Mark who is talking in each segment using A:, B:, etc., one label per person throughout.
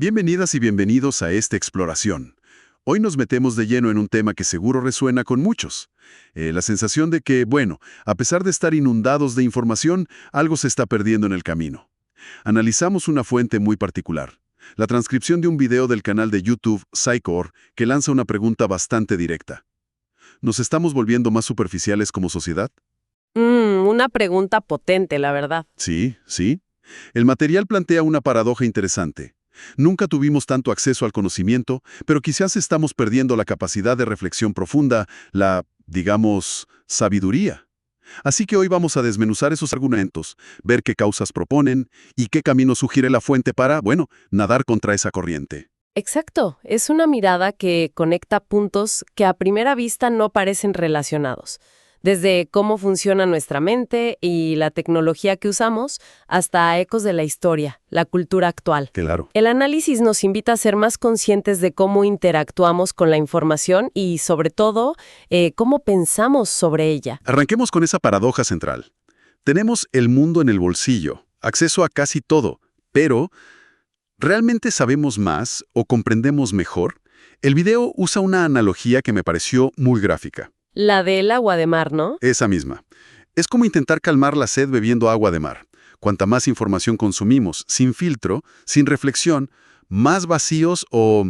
A: Bienvenidas y bienvenidos a esta exploración. Hoy nos metemos de lleno en un tema que seguro resuena con muchos. La sensación de que, bueno, a pesar de estar inundados de información, algo se está perdiendo en el camino. Analizamos una fuente muy particular, la transcripción de un video del canal de YouTube Psychor que lanza una pregunta bastante directa. ¿Nos estamos volviendo más superficiales como sociedad?
B: Una pregunta potente, la verdad.
A: Sí, sí. El material plantea una paradoja interesante. Nunca tuvimos tanto acceso al conocimiento, pero quizás estamos perdiendo la capacidad de reflexión profunda, la, digamos, sabiduría. Así que hoy vamos a desmenuzar esos argumentos, ver qué causas proponen y qué camino sugiere la fuente para, bueno, nadar contra esa corriente.
B: Exacto, es una mirada que conecta puntos que a primera vista no parecen relacionados. Desde cómo funciona nuestra mente y la tecnología que usamos, hasta ecos de la historia, la cultura actual.
A: Claro.
B: El análisis nos invita a ser más conscientes de cómo interactuamos con la información y, sobre todo, cómo pensamos sobre ella.
A: Arranquemos con esa paradoja central. Tenemos el mundo en el bolsillo, acceso a casi todo, pero ¿realmente sabemos más o comprendemos mejor? El video usa una analogía que me pareció muy gráfica.
B: La del agua de mar, ¿no?
A: Esa misma. Es como intentar calmar la sed bebiendo agua de mar. Cuanta más información consumimos, sin filtro, sin reflexión, más vacíos o,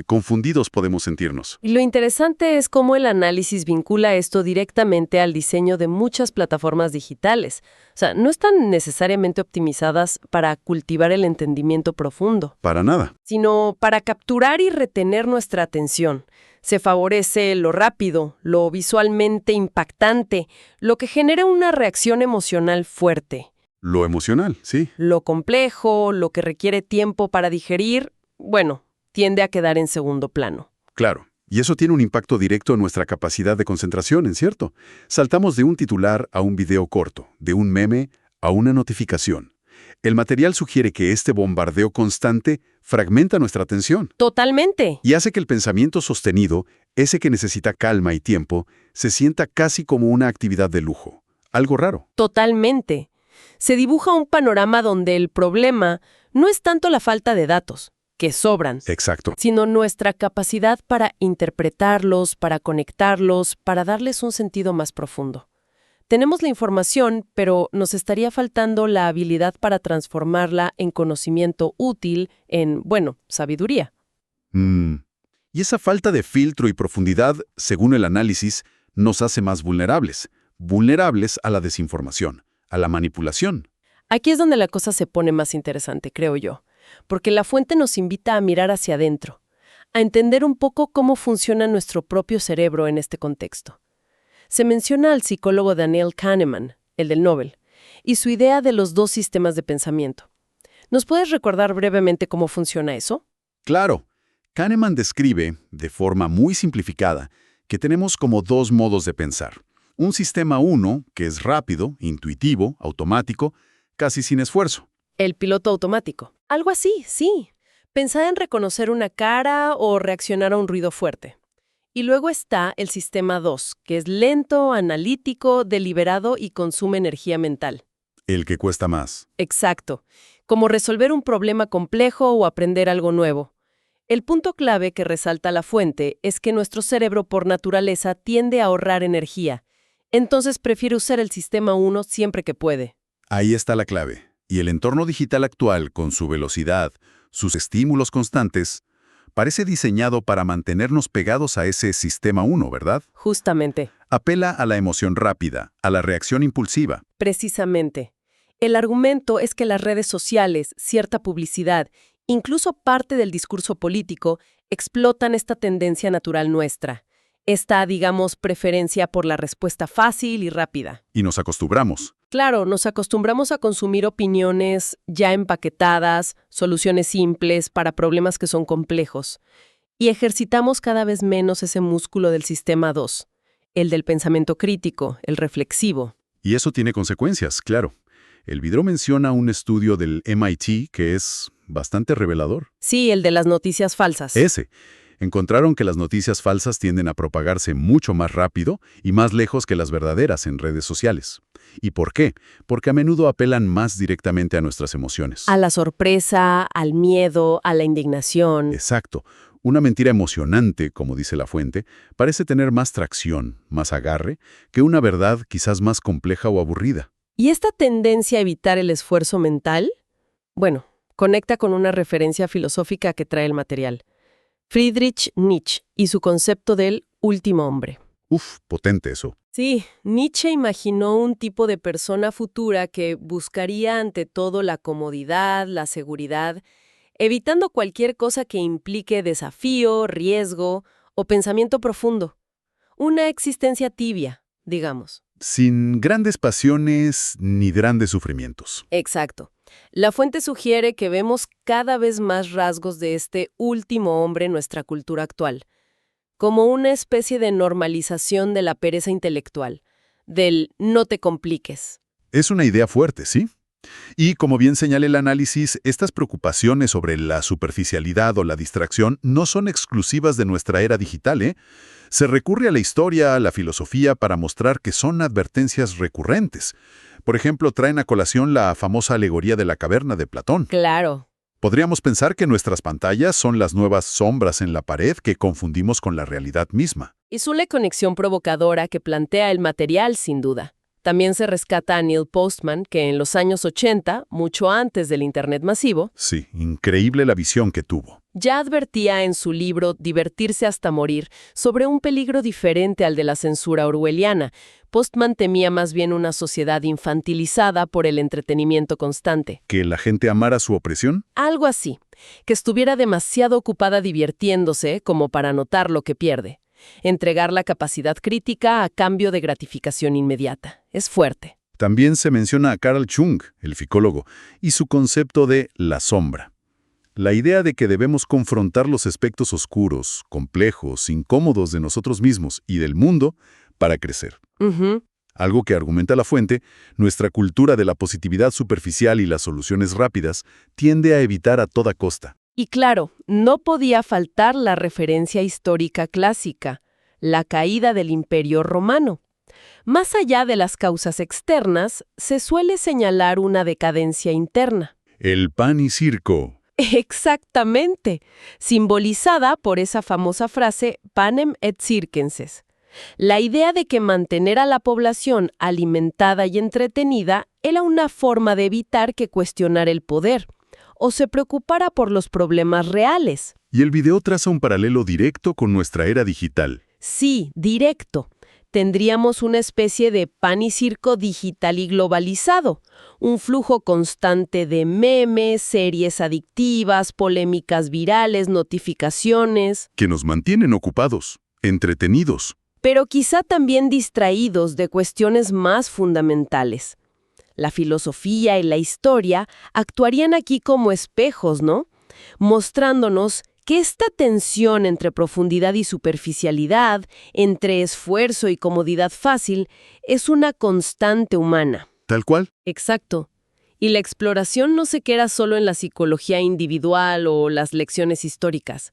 A: confundidos podemos sentirnos.
B: Y lo interesante es cómo el análisis vincula esto directamente al diseño de muchas plataformas digitales. O sea, no están necesariamente optimizadas para cultivar el entendimiento profundo,
A: Para nada.
B: sino para capturar y retener nuestra atención. Se favorece lo rápido, lo visualmente impactante, lo que genera una reacción emocional fuerte.
A: Lo emocional, sí.
B: Lo complejo, lo que requiere tiempo para digerir, bueno, tiende a quedar en segundo plano.
A: Claro. Y eso tiene un impacto directo en nuestra capacidad de concentración, ¿en cierto? Saltamos de un titular a un video corto, de un meme a una notificación. El material sugiere que este bombardeo constante fragmenta nuestra atención
B: Totalmente.
A: y hace que el pensamiento sostenido, ese que necesita calma y tiempo, se sienta casi como una actividad de lujo. Algo raro.
B: Totalmente. Se dibuja un panorama donde el problema no es tanto la falta de datos, que sobran,
A: Exacto.
B: sino nuestra capacidad para interpretarlos, para conectarlos, para darles un sentido más profundo. Tenemos la información, pero nos estaría faltando la habilidad para transformarla en conocimiento útil, en, bueno, sabiduría.
A: Y esa falta de filtro y profundidad, según el análisis, nos hace más vulnerables a la desinformación, a la manipulación.
B: Aquí es donde la cosa se pone más interesante, creo yo, porque la fuente nos invita a mirar hacia adentro, a entender un poco cómo funciona nuestro propio cerebro en este contexto. Se menciona al psicólogo Daniel Kahneman, el del Nobel, y su idea de los dos sistemas de pensamiento. ¿Nos puedes recordar brevemente cómo funciona eso?
A: Claro, Kahneman describe, de forma muy simplificada, que tenemos como dos modos de pensar. Un sistema 1, que es rápido, intuitivo, automático, casi sin esfuerzo.
B: El piloto automático. Algo así, sí. Pensar en reconocer una cara o reaccionar a un ruido fuerte. Y luego está el sistema 2, que es lento, analítico, deliberado y consume energía mental.
A: El que cuesta más.
B: Exacto. Como resolver un problema complejo o aprender algo nuevo. El punto clave que resalta la fuente es que nuestro cerebro por naturaleza tiende a ahorrar energía. Entonces prefiere usar el sistema 1 siempre que puede.
A: Ahí está la clave. Y el entorno digital actual, con su velocidad, sus estímulos constantes, parece diseñado para mantenernos pegados a ese sistema 1, ¿verdad?
B: Justamente.
A: Apela a la emoción rápida, a la reacción impulsiva.
B: Precisamente. El argumento es que las redes sociales, cierta publicidad, incluso parte del discurso político, explotan esta tendencia natural nuestra. Esta, digamos, preferencia por la respuesta fácil y rápida.
A: Y nos acostumbramos.
B: Claro, nos acostumbramos a consumir opiniones ya empaquetadas, soluciones simples para problemas que son complejos. Y ejercitamos cada vez menos ese músculo del sistema 2, el del pensamiento crítico, el reflexivo.
A: Y eso tiene consecuencias, claro. El video menciona un estudio del MIT que es bastante revelador.
B: Sí, el de las noticias falsas.
A: Ese. Encontraron que las noticias falsas tienden a propagarse mucho más rápido y más lejos que las verdaderas en redes sociales. ¿Y por qué? Porque a menudo apelan más directamente a nuestras emociones.
B: A la sorpresa, al miedo, a la indignación.
A: Exacto. Una mentira emocionante, como dice la fuente, parece tener más tracción, más agarre, que una verdad quizás más compleja o aburrida.
B: ¿Y esta tendencia a evitar el esfuerzo mental? Bueno, conecta con una referencia filosófica que trae el material. Friedrich Nietzsche y su concepto del último hombre.
A: Uf, potente eso.
B: Sí, Nietzsche imaginó un tipo de persona futura que buscaría ante todo la comodidad, la seguridad, evitando cualquier cosa que implique desafío, riesgo o pensamiento profundo. Una existencia tibia, digamos.
A: Sin grandes pasiones ni grandes sufrimientos.
B: Exacto. La fuente sugiere que vemos cada vez más rasgos de este último hombre en nuestra cultura actual, como una especie de normalización de la pereza intelectual, del no te compliques.
A: Es una idea fuerte, ¿sí? Y como bien señala el análisis, estas preocupaciones sobre la superficialidad o la distracción no son exclusivas de nuestra era digital, ¿eh? Se recurre a la historia, a la filosofía para mostrar que son advertencias recurrentes. Por ejemplo, traen a colación la famosa alegoría de la caverna de Platón.
B: Claro.
A: Podríamos pensar que nuestras pantallas son las nuevas sombras en la pared que confundimos con la realidad misma.
B: Es una conexión provocadora que plantea el material, sin duda. También se rescata a Neil Postman, que en los años 80, mucho antes del Internet masivo,
A: Sí, increíble la visión que tuvo.
B: ya advertía en su libro Divertirse hasta morir sobre un peligro diferente al de la censura orwelliana. Postman temía más bien una sociedad infantilizada por el entretenimiento constante.
A: ¿Que la gente amara su opresión?
B: Algo así, que estuviera demasiado ocupada divirtiéndose como para notar lo que pierde. Entregar la capacidad crítica a cambio de gratificación inmediata. Es fuerte.
A: También se menciona a Carl Jung, el psicólogo, y su concepto de la sombra. La idea de que debemos confrontar los aspectos oscuros, complejos, incómodos de nosotros mismos y del mundo para crecer.
B: Ujú.
A: Algo que argumenta la fuente, nuestra cultura de la positividad superficial y las soluciones rápidas tiende a evitar a toda costa.
B: Y claro, no podía faltar la referencia histórica clásica, la caída del Imperio Romano. Más allá de las causas externas, se suele señalar una decadencia interna.
A: El pan y circo.
B: Exactamente, simbolizada por esa famosa frase panem et circenses. La idea de que mantener a la población alimentada y entretenida era una forma de evitar que cuestionara el poder o se preocupara por los problemas reales.
A: Y el video traza un paralelo directo con nuestra era digital.
B: Sí, directo. Tendríamos una especie de pan y circo digital y globalizado, un flujo constante de memes, series adictivas, polémicas virales, notificaciones,
A: Que nos mantienen ocupados, entretenidos.
B: pero quizá también distraídos de cuestiones más fundamentales. La filosofía y la historia actuarían aquí como espejos, ¿no? Mostrándonos que esta tensión entre profundidad y superficialidad, entre esfuerzo y comodidad fácil, es una constante humana.
A: Tal cual.
B: Exacto. Y la exploración no se queda solo en la psicología individual o las lecciones históricas.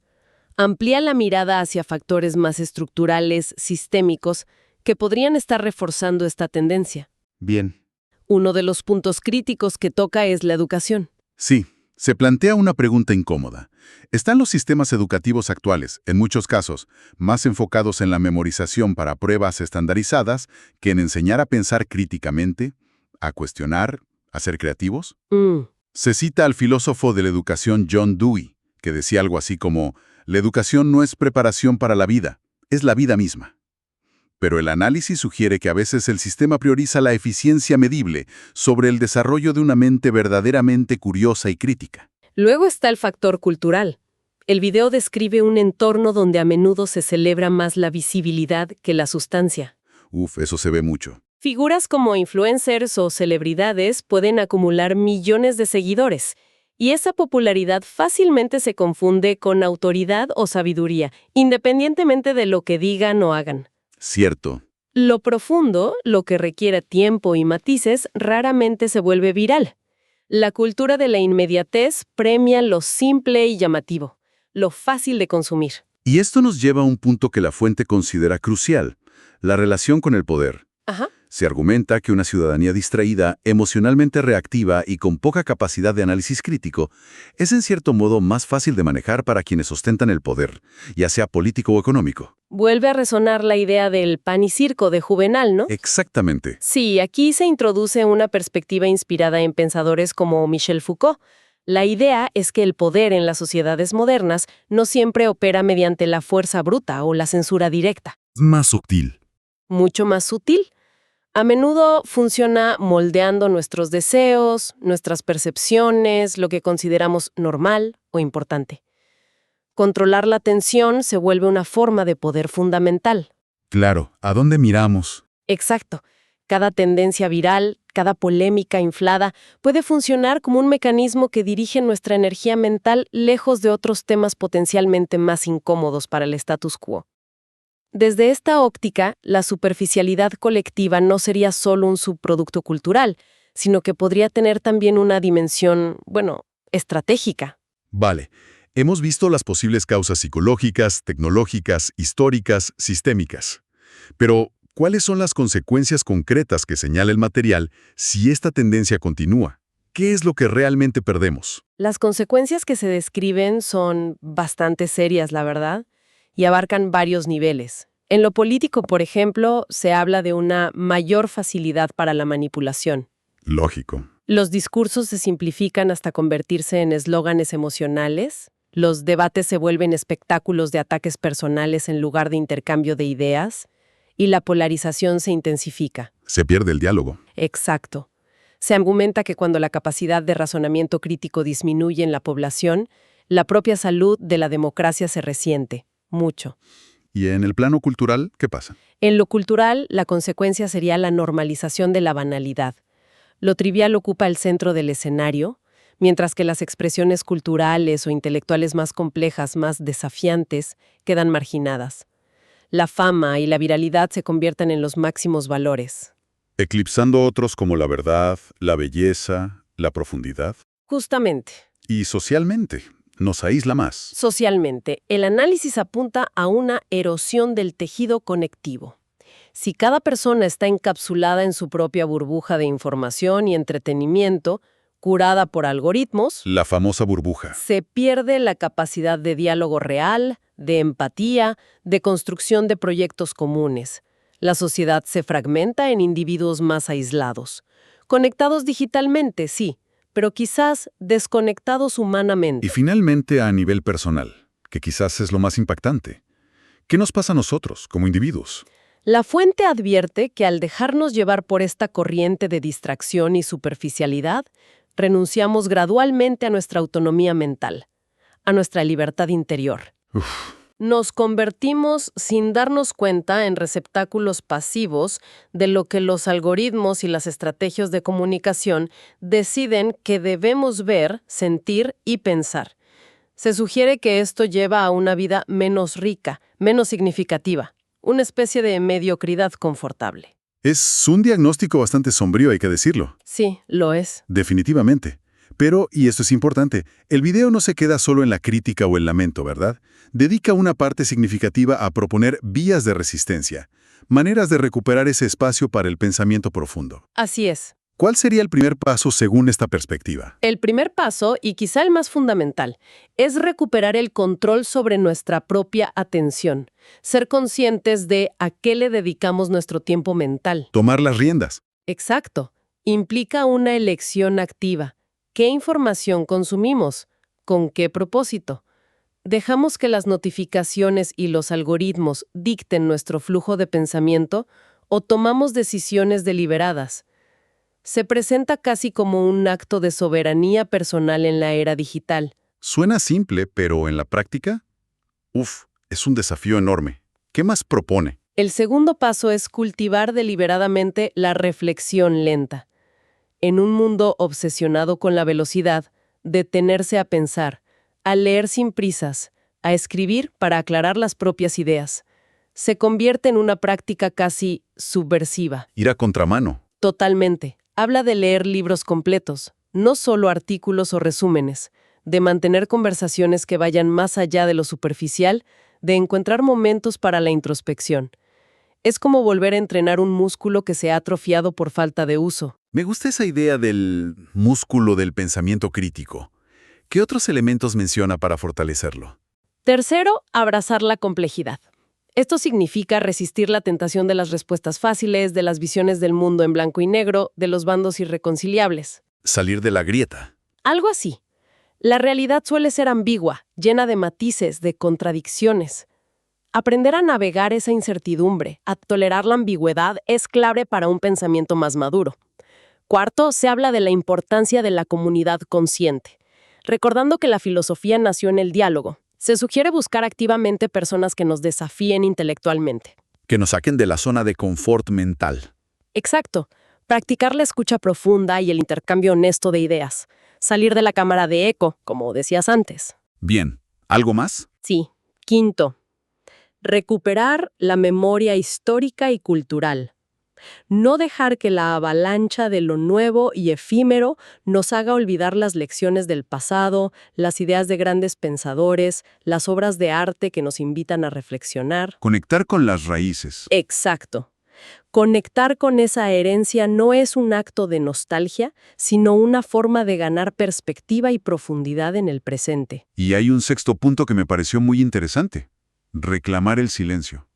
B: Amplía la mirada hacia factores más estructurales, sistémicos, que podrían estar reforzando esta tendencia.
A: Bien.
B: Uno de los puntos críticos que toca es la educación.
A: Sí, se plantea una pregunta incómoda. ¿Están los sistemas educativos actuales, en muchos casos, más enfocados en la memorización para pruebas estandarizadas que en enseñar a pensar críticamente, a cuestionar, a ser creativos? Se cita al filósofo de la educación John Dewey, que decía algo así como, la educación no es preparación para la vida, es la vida misma. Pero el análisis sugiere que a veces el sistema prioriza la eficiencia medible sobre el desarrollo de una mente verdaderamente curiosa y crítica.
B: Luego está el factor cultural. El video describe un entorno donde a menudo se celebra más la visibilidad que la sustancia.
A: Uf, eso se ve mucho.
B: Figuras como influencers o celebridades pueden acumular millones de seguidores, y esa popularidad fácilmente se confunde con autoridad o sabiduría, independientemente de lo que digan o hagan.
A: Cierto.
B: Lo profundo, lo que requiere tiempo y matices, raramente se vuelve viral. La cultura de la inmediatez premia lo simple y llamativo, lo fácil de consumir.
A: Y esto nos lleva a un punto que la fuente considera crucial, la relación con el poder.
B: Ajá.
A: Se argumenta que una ciudadanía distraída, emocionalmente reactiva y con poca capacidad de análisis crítico es en cierto modo más fácil de manejar para quienes ostentan el poder, ya sea político o económico.
B: Vuelve a resonar la idea del pan y circo de Juvenal, ¿no?
A: Exactamente.
B: Sí, aquí se introduce una perspectiva inspirada en pensadores como Michel Foucault. La idea es que el poder en las sociedades modernas no siempre opera mediante la fuerza bruta o la censura directa.
A: Más sutil.
B: Mucho más sutil. A menudo funciona moldeando nuestros deseos, nuestras percepciones, lo que consideramos normal o importante. Controlar la atención se vuelve una forma de poder fundamental.
A: Claro, ¿a dónde miramos?
B: Exacto. Cada tendencia viral, cada polémica inflada, puede funcionar como un mecanismo que dirige nuestra energía mental lejos de otros temas potencialmente más incómodos para el status quo. Desde esta óptica, la superficialidad colectiva no sería solo un subproducto cultural, sino que podría tener también una dimensión, estratégica.
A: Vale, hemos visto las posibles causas psicológicas, tecnológicas, históricas, sistémicas. Pero, ¿cuáles son las consecuencias concretas que señala el material si esta tendencia continúa? ¿Qué es lo que realmente perdemos?
B: Las consecuencias que se describen son bastante serias, la verdad, y abarcan varios niveles. En lo político, por ejemplo, se habla de una mayor facilidad para la manipulación.
A: Lógico.
B: Los discursos se simplifican hasta convertirse en eslóganes emocionales. Los debates se vuelven espectáculos de ataques personales en lugar de intercambio de ideas. Y la polarización se intensifica.
A: Se pierde el diálogo.
B: Exacto. Se argumenta que cuando la capacidad de razonamiento crítico disminuye en la población, la propia salud de la democracia se resiente. Mucho.
A: ¿Y en el plano cultural qué pasa?
B: En lo cultural, la consecuencia sería la normalización de la banalidad. Lo trivial ocupa el centro del escenario, mientras que las expresiones culturales o intelectuales más complejas, más desafiantes, quedan marginadas. La fama y la viralidad se convierten en los máximos valores.
A: Eclipsando otros como la verdad, la belleza, la profundidad.
B: Justamente.
A: Y socialmente, nos aísla más.
B: Socialmente, el análisis apunta a una erosión del tejido conectivo. Si cada persona está encapsulada en su propia burbuja de información y entretenimiento, curada por algoritmos,
A: La famosa burbuja.
B: se pierde la capacidad de diálogo real, de empatía, de construcción de proyectos comunes. La sociedad se fragmenta en individuos más aislados. Conectados digitalmente, sí, pero quizás desconectados humanamente.
A: Y finalmente a nivel personal, que quizás es lo más impactante. ¿Qué nos pasa a nosotros, como individuos?
B: La fuente advierte que al dejarnos llevar por esta corriente de distracción y superficialidad, renunciamos gradualmente a nuestra autonomía mental, a nuestra libertad interior. Nos convertimos, sin darnos cuenta, en receptáculos pasivos de lo que los algoritmos y las estrategias de comunicación deciden que debemos ver, sentir y pensar. Se sugiere que esto lleva a una vida menos rica, menos significativa, una especie de mediocridad confortable.
A: Es un diagnóstico bastante sombrío, hay que decirlo.
B: Sí, lo es.
A: Definitivamente. Pero, y esto es importante, el video no se queda solo en la crítica o el lamento, ¿verdad? Dedica una parte significativa a proponer vías de resistencia, maneras de recuperar ese espacio para el pensamiento profundo.
B: Así es.
A: ¿Cuál sería el primer paso según esta perspectiva?
B: El primer paso, y quizá el más fundamental, es recuperar el control sobre nuestra propia atención, ser conscientes de a qué le dedicamos nuestro tiempo mental.
A: Tomar las riendas.
B: Exacto. Implica una elección activa. ¿Qué información consumimos? ¿Con qué propósito? ¿Dejamos que las notificaciones y los algoritmos dicten nuestro flujo de pensamiento o tomamos decisiones deliberadas? Se presenta casi como un acto de soberanía personal en la era digital.
A: Suena simple, pero en la práctica, es un desafío enorme. ¿Qué más propone?
B: El segundo paso es cultivar deliberadamente la reflexión lenta. En un mundo obsesionado con la velocidad, detenerse a pensar, a leer sin prisas, a escribir para aclarar las propias ideas, se convierte en una práctica casi subversiva.
A: Ir a contramano.
B: Totalmente. Habla de leer libros completos, no solo artículos o resúmenes, de mantener conversaciones que vayan más allá de lo superficial, de encontrar momentos para la introspección. Es como volver a entrenar un músculo que se ha atrofiado por falta de uso.
A: Me gusta esa idea del músculo del pensamiento crítico. ¿Qué otros elementos menciona para fortalecerlo?
B: Tercero, abrazar la complejidad. Esto significa resistir la tentación de las respuestas fáciles, de las visiones del mundo en blanco y negro, de los bandos irreconciliables.
A: Salir de la grieta.
B: Algo así. La realidad suele ser ambigua, llena de matices, de contradicciones. Aprender a navegar esa incertidumbre, a tolerar la ambigüedad, es clave para un pensamiento más maduro. Cuarto, se habla de la importancia de la comunidad consciente. Recordando que la filosofía nació en el diálogo, se sugiere buscar activamente personas que nos desafíen intelectualmente.
A: Que nos saquen de la zona de confort mental.
B: Exacto. Practicar la escucha profunda y el intercambio honesto de ideas. Salir de la cámara de eco, como decías antes.
A: Bien. ¿Algo más?
B: Sí. Quinto, recuperar la memoria histórica y cultural. No dejar que la avalancha de lo nuevo y efímero nos haga olvidar las lecciones del pasado, las ideas de grandes pensadores, las obras de arte que nos invitan a reflexionar.
A: Conectar con las raíces.
B: Exacto. Conectar con esa herencia no es un acto de nostalgia, sino una forma de ganar perspectiva y profundidad en el presente.
A: Y hay un sexto punto que me pareció muy interesante. Reclamar el silencio.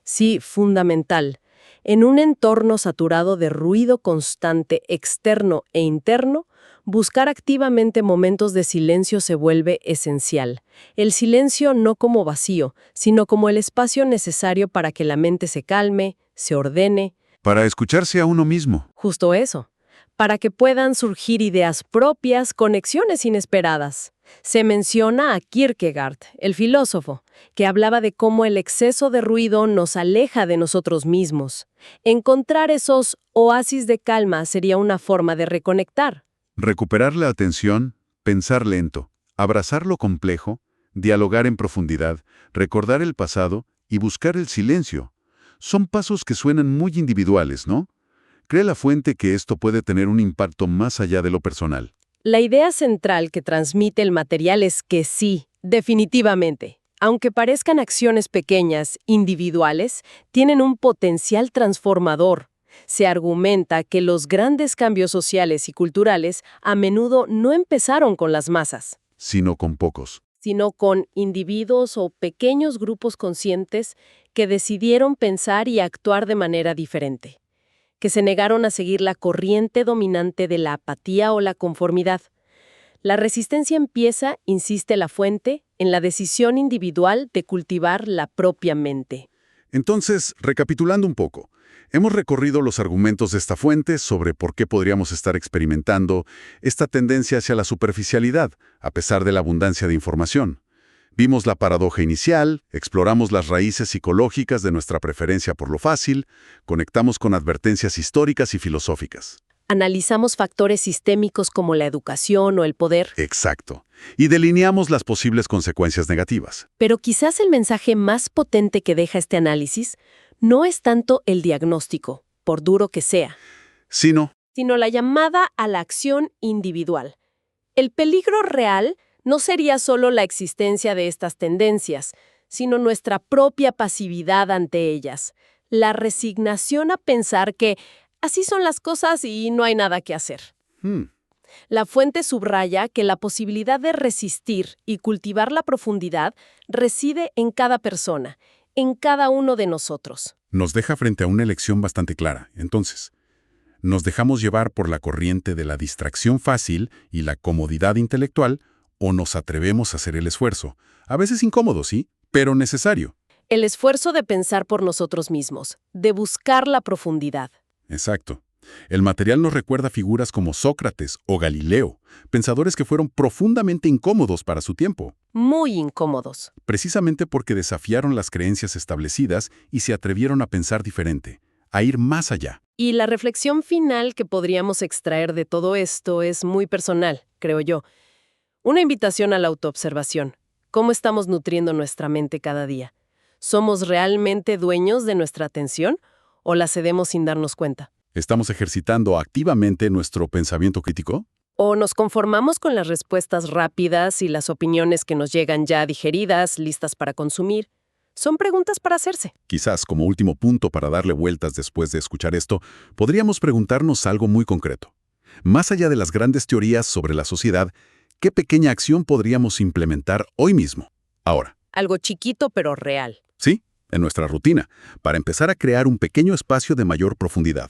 B: Sí, fundamental. En un entorno saturado de ruido constante externo e interno, buscar activamente momentos de silencio se vuelve esencial. El silencio no como vacío, sino como el espacio necesario para que la mente se calme, se ordene.
A: Para escucharse a uno mismo.
B: Justo eso. Para que puedan surgir ideas propias, conexiones inesperadas. Se menciona a Kierkegaard, el filósofo, que hablaba de cómo el exceso de ruido nos aleja de nosotros mismos. Encontrar esos oasis de calma sería una forma de reconectar.
A: Recuperar la atención, pensar lento, abrazar lo complejo, dialogar en profundidad, recordar el pasado y buscar el silencio. Son pasos que suenan muy individuales, ¿no? Cree la fuente que esto puede tener un impacto más allá de lo personal.
B: La idea central que transmite el material es que sí, definitivamente, aunque parezcan acciones pequeñas, individuales, tienen un potencial transformador. Se argumenta que los grandes cambios sociales y culturales a menudo no empezaron con las masas,
A: Sino con pocos.
B: sino con individuos o pequeños grupos conscientes que decidieron pensar y actuar de manera diferente, que se negaron a seguir la corriente dominante de la apatía o la conformidad. La resistencia empieza, insiste la fuente, en la decisión individual de cultivar la propia mente.
A: Entonces, recapitulando un poco, hemos recorrido los argumentos de esta fuente sobre por qué podríamos estar experimentando esta tendencia hacia la superficialidad, a pesar de la abundancia de información. Vimos la paradoja inicial, exploramos las raíces psicológicas de nuestra preferencia por lo fácil, conectamos con advertencias históricas y filosóficas.
B: Analizamos factores sistémicos como la educación o el poder,
A: Exacto. Y delineamos las posibles consecuencias negativas.
B: pero quizás el mensaje más potente que deja este análisis no es tanto el diagnóstico, por duro que sea,
A: Sino,
B: sino la llamada a la acción individual. El peligro real no sería solo la existencia de estas tendencias, sino nuestra propia pasividad ante ellas, la resignación a pensar que así son las cosas y no hay nada que hacer. La fuente subraya que la posibilidad de resistir y cultivar la profundidad reside en cada persona, en cada uno de nosotros.
A: nos deja frente a una elección bastante clara. Entonces, ¿nos dejamos llevar por la corriente de la distracción fácil y la comodidad intelectual o nos atrevemos a hacer el esfuerzo? A veces incómodo, sí, pero necesario.
B: El esfuerzo de pensar por nosotros mismos, de buscar la profundidad.
A: Exacto. El material nos recuerda figuras como Sócrates o Galileo, pensadores que fueron profundamente incómodos para su tiempo,
B: Muy incómodos.
A: precisamente porque desafiaron las creencias establecidas y se atrevieron a pensar diferente, a ir más allá.
B: Y la reflexión final que podríamos extraer de todo esto es muy personal, creo yo. Una invitación a la autoobservación. ¿Cómo estamos nutriendo nuestra mente cada día? ¿Somos realmente dueños de nuestra atención o la cedemos sin darnos cuenta?
A: ¿Estamos ejercitando activamente nuestro pensamiento crítico?
B: ¿O nos conformamos con las respuestas rápidas y las opiniones que nos llegan ya digeridas, listas para consumir? Son preguntas para hacerse.
A: Quizás como último punto para darle vueltas después de escuchar esto, podríamos preguntarnos algo muy concreto. Más allá de las grandes teorías sobre la sociedad, ¿qué pequeña acción podríamos implementar hoy mismo? Ahora,
B: Algo chiquito pero real.
A: ¿sí? En nuestra rutina, para empezar a crear un pequeño espacio de mayor profundidad.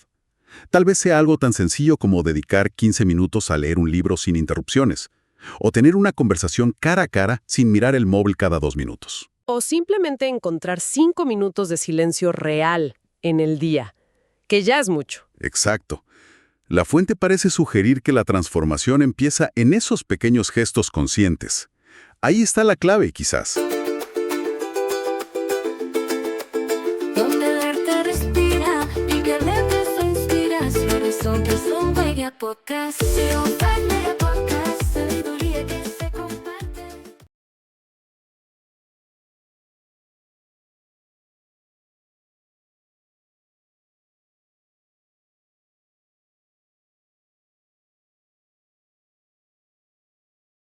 A: Tal vez sea algo tan sencillo como dedicar 15 minutos a leer un libro sin interrupciones, o tener una conversación cara a cara sin mirar el móvil cada 2 minutos.
B: O simplemente encontrar 5 minutos de silencio real en el día, que ya es mucho.
A: Exacto. La fuente parece sugerir que la transformación empieza en esos pequeños gestos conscientes. Ahí está la clave, quizás.
C: Donde el arte respira y que el arte se inspira. Sobre son Mega Podcast. Sí, un Mega Podcast. Sabiduría que se